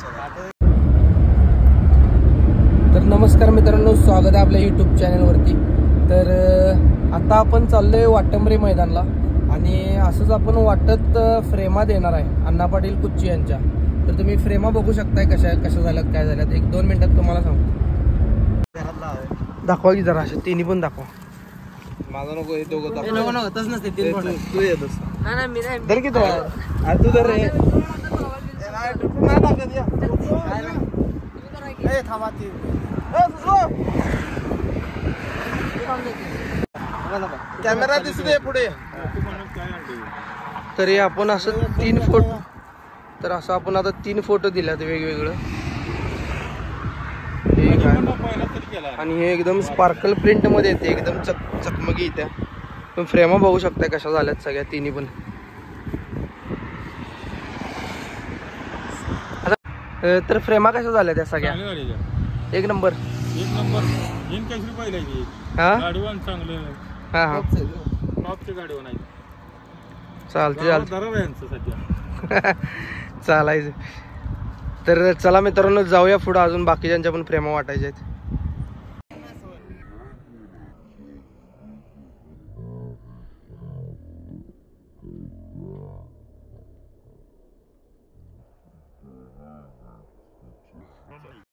तर नमस्कार मित्रांनो, स्वागत आहे आपल्या यूट्यूब चॅनलवरती. तर आता आपण चाललोय वाटंबरे मैदानला आणि असंच आपण वाटत फ्रेमा देणार आहे अण्णा पाटील कुच्ची यांच्या. तर तुम्ही फ्रेमा बघू शकताय कशा झाल्यात काय झाल्यात. 1-2 मिनिटात तुम्हाला सांगतो. दाखवा की जरा असे तिन्ही पण दाखवा. माझा नको हे दोघं दाखवा. नको तसं नसते तीन पण तू येतस ना मी नाही धर की तो तू धर रे नाही दाखवत या ए थांबा ती कॅमेरा दिसतोय पुढे. तरी आपण असं 3 फोटो तर असं आपण आता 3 फोटो दिल्यात वेगवेगळं. आणि हे एकदम स्पार्कल प्रिंट मध्ये येते, एकदम चकमकी येत्या. पण फ्रेमा बघू शकताय कशा झाल्यात सगळ्या तिन्ही पण. तर फ्रेमा कशा झाल्या त्या सगळ्या? एक नंबर चालायचं. तर चला मित्रांनो, जाऊया पुढे. अजून बाकीच्यांच्या पण फ्रेमा वाटायच्या आहेत.